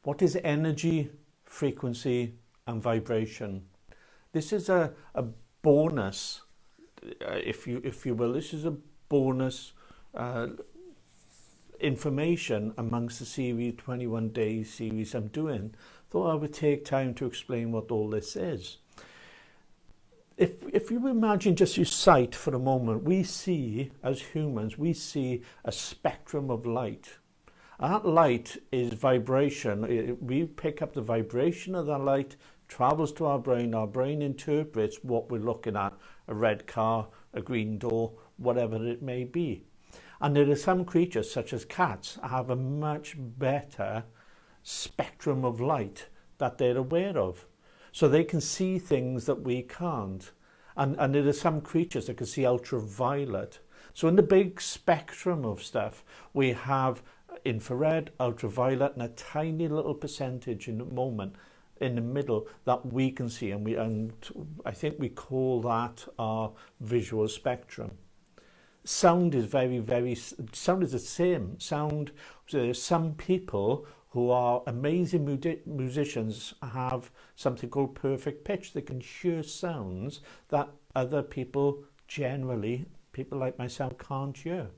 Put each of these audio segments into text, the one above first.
What is energy, frequency, and vibration? This is a bonus, if you will. This is a bonus information amongst the series, 21 days series I'm doing. Thought I would take time to explain what all this is. If you imagine just your sight for a moment, we see, as humans, we see a spectrum of light. And that light is vibration. We pick up the vibration of that light, travels to our brain interprets what we're looking at, a red car, a green door, whatever it may be. And there are some creatures, such as cats, have a much better spectrum of light that they're aware of. So they can see things that we can't. And there are some creatures that can see ultraviolet. So in the big spectrum of stuff, we have infrared, ultraviolet, and a tiny little percentage in the moment in the middle that we can see. And I think we call that our visual spectrum. Sound is sound is the same. Sound, some people who are amazing musicians have something called perfect pitch. They can hear sounds that other people, generally, people like myself, can't hear.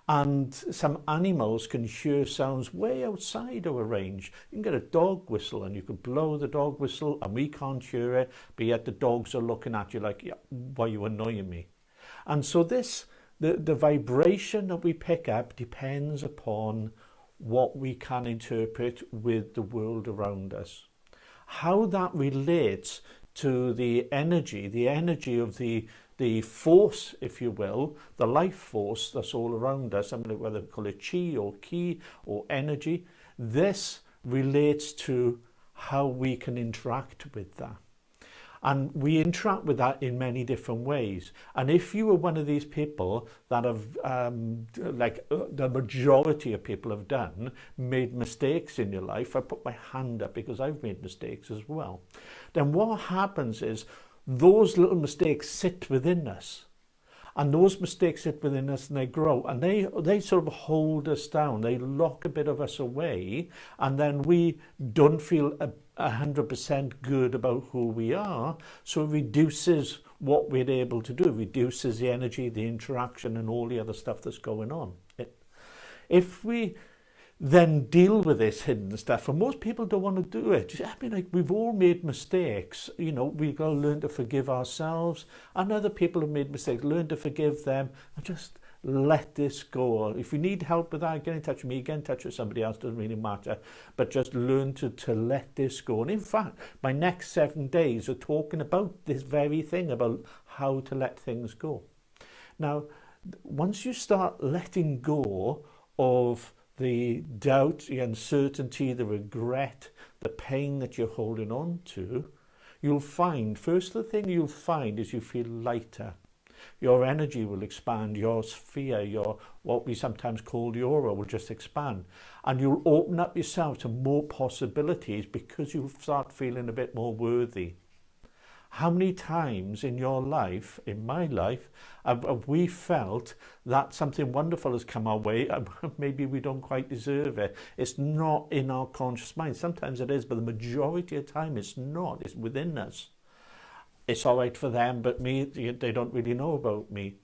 And some animals can hear sounds way outside our range. You can get a dog whistle and you could blow the dog whistle and we can't hear it, but yet the dogs are looking at you like, yeah, why are you annoying me? And so the vibration that we pick up depends upon what we can interpret with the world around us. How that relates to the energy of the force, if you will, the life force that's all around us, I mean, whether we call it chi or ki or energy, this relates to how we can interact with that. And we interact with that in many different ways. And if you were one of these people that have, like the majority of people have done, made mistakes in your life, I put my hand up because I've made mistakes as well, then what happens is those little mistakes sit within us. And those mistakes sit within us and they grow and they sort of hold us down. They lock a bit of us away and then we don't feel 100% good about who we are. So it reduces what we're able to do, reduces the energy, the interaction and all the other stuff that's going on. If we then deal with this hidden stuff, and most people don't want to do it. I mean, like, we've all made mistakes, you know, we've got to learn to forgive ourselves, and other people have made mistakes, learn to forgive them and just let this go. If you need help with that, get in touch with me, get in touch with somebody else, doesn't really matter, but just learn to let this go. And in fact, my next 7 days are talking about this very thing, about how to let things go. Now, once you start letting go of the doubt, the uncertainty, the regret, the pain that you're holding on to, you'll find, first the thing you'll find is you feel lighter. Your energy will expand, your sphere, your what we sometimes call the aura will just expand. And you'll open up yourself to more possibilities because you start feeling a bit more worthy. How many times in your life, in my life, have we felt that something wonderful has come our way? Maybe we don't quite deserve it. It's not in our conscious mind. Sometimes it is, but the majority of the time it's not. It's within us. It's all right for them, but me, they don't really know about me.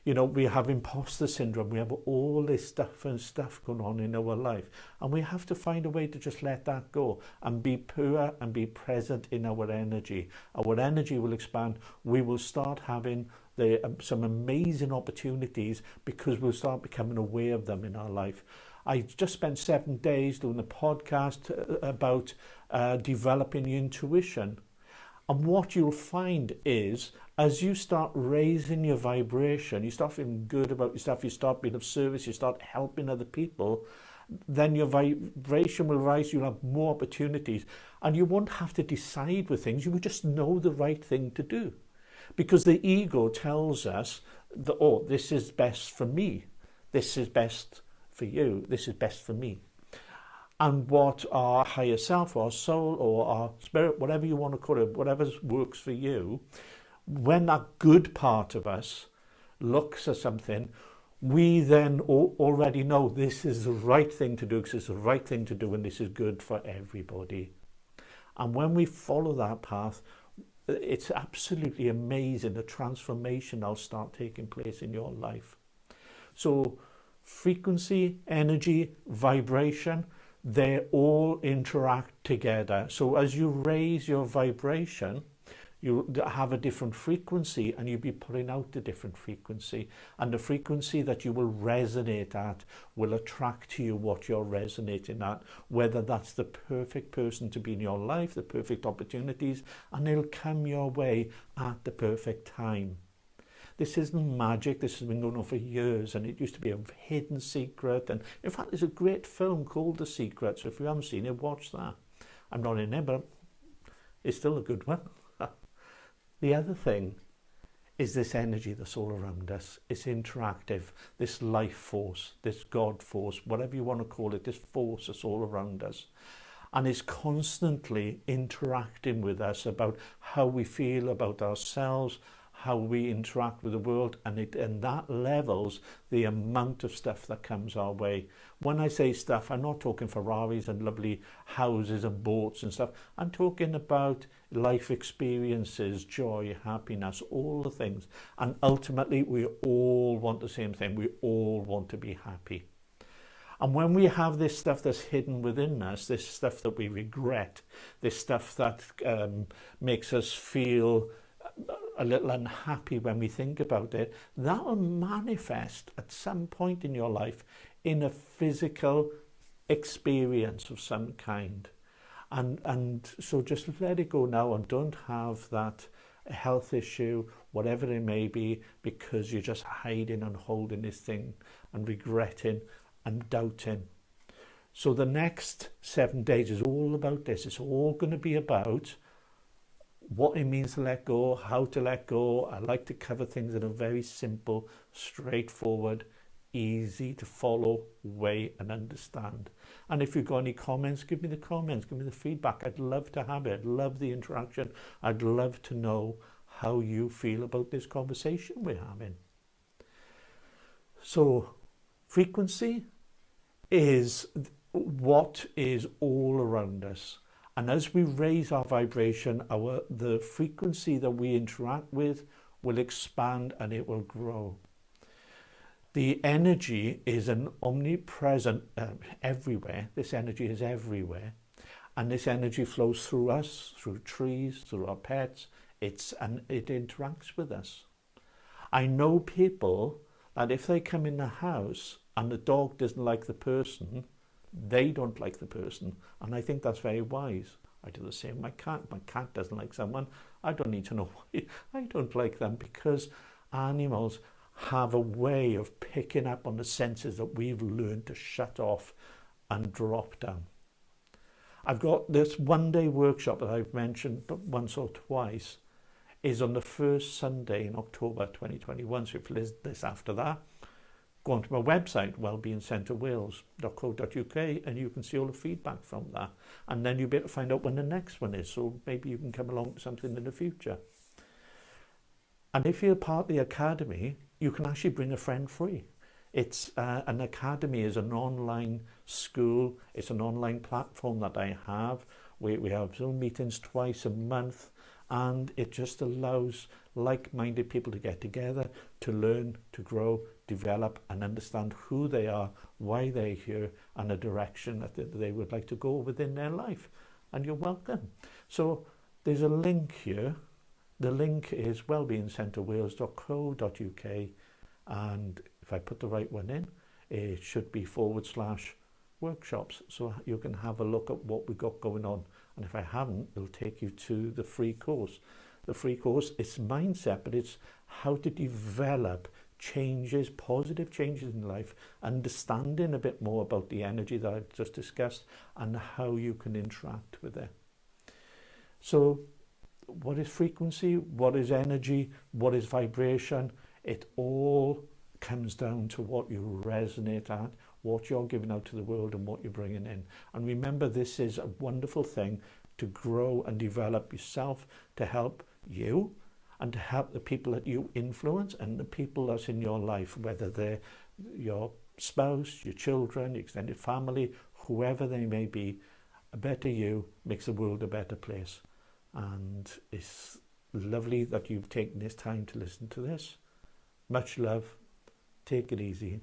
You know, we have imposter syndrome. We have all this stuff going on in our life. And we have to find a way to just let that go and be pure and be present in our energy. Our energy will expand. We will start having some amazing opportunities because we'll start becoming aware of them in our life. I just spent 7 days doing a podcast about developing your intuition. And what you'll find is, as you start raising your vibration, you start feeling good about yourself, you start being of service, you start helping other people, then your vibration will rise, you'll have more opportunities, and you won't have to decide with things, you will just know the right thing to do. Because the ego tells us that, oh, this is best for me, this is best for you, this is best for me. And what our higher self or our soul or our spirit, whatever you want to call it, whatever works for you, when that good part of us looks at something, we then already know this is the right thing to do because it's the right thing to do and this is good for everybody. And when we follow that path, it's absolutely amazing the transformation that'll start taking place in your life. So frequency, energy, vibration, they all interact together. So as you raise your vibration, you have a different frequency and you'll be putting out a different frequency, and the frequency that you will resonate at will attract to you what you're resonating at, whether that's the perfect person to be in your life, the perfect opportunities, and they'll come your way at the perfect time. This isn't magic. This has been going on for years, and it used to be a hidden secret. And in fact, there's a great film called The Secret, so if you haven't seen it, watch that. I'm not in it, but it's still a good one. The other thing is this energy that's all around us. It's interactive, this life force, this God force, whatever you want to call it, this force that's all around us. And it's constantly interacting with us about how we feel about ourselves, how we interact with the world, and that levels the amount of stuff that comes our way. When I say stuff, I'm not talking Ferraris and lovely houses and boats and stuff. I'm talking about life experiences, joy, happiness, all the things. And ultimately, we all want the same thing. We all want to be happy. And when we have this stuff that's hidden within us, this stuff that we regret, this stuff that makes us feel a little unhappy when we think about it, that will manifest at some point in your life in a physical experience of some kind. And so just let it go now and don't have that health issue, whatever it may be, because you're just hiding and holding this thing and regretting and doubting. So the next 7 days is all about this. It's all going to be about what it means to let go, how to let go. I like to cover things in a very simple, straightforward, easy to follow way and understand. And if you've got any comments, give me the comments, give me the feedback. I'd love to have it. I'd love the interaction. I'd love to know how you feel about this conversation we're having. So frequency is what is all around us. And as we raise our vibration, the frequency that we interact with will expand and it will grow. The energy is an omnipresent, everywhere. This energy is everywhere. And this energy flows through us, through trees, through our pets. It interacts with us. I know people that if they come in the house and the dog doesn't like the person, they don't like the person, and I think that's very wise. I do the same. My cat doesn't like someone. I don't need to know why I don't like them, because animals have a way of picking up on the senses that we've learned to shut off and drop down. I've got this one-day workshop that I've mentioned once or twice, is on the first Sunday in October 2021. So if you listen to this after that, go onto my website, wellbeingcentrewales.co.uk, and you can see all the feedback from that. And then you'll be able to find out when the next one is. So maybe you can come along to something in the future. And if you're part of the academy, you can actually bring a friend free. It's an academy is an online school. It's an online platform that I have. We have Zoom meetings twice a month, and it just allows like-minded people to get together, to learn, to grow, develop, and understand who they are, why they're here, and the direction that they would like to go within their life. And you're welcome. So there's a link here. The link is wellbeingcentrewales.co.uk, and if I put the right one in, it should be /workshops, so you can have a look at what we've got going on. And if I haven't, it'll take you to the free course. The free course is mindset, but it's how to develop changes, positive changes in life, understanding a bit more about the energy that I've just discussed and how you can interact with it. So what is frequency? What is energy? What is vibration? It all comes down to what you resonate at, what you're giving out to the world, and what you're bringing in. And remember, this is a wonderful thing to grow and develop yourself, to help you and to help the people that you influence and the people that's in your life, whether they're your spouse, your children, your extended family, whoever they may be. A better you makes the world a better place. And it's lovely that you've taken this time to listen to this. Much love. Take it easy.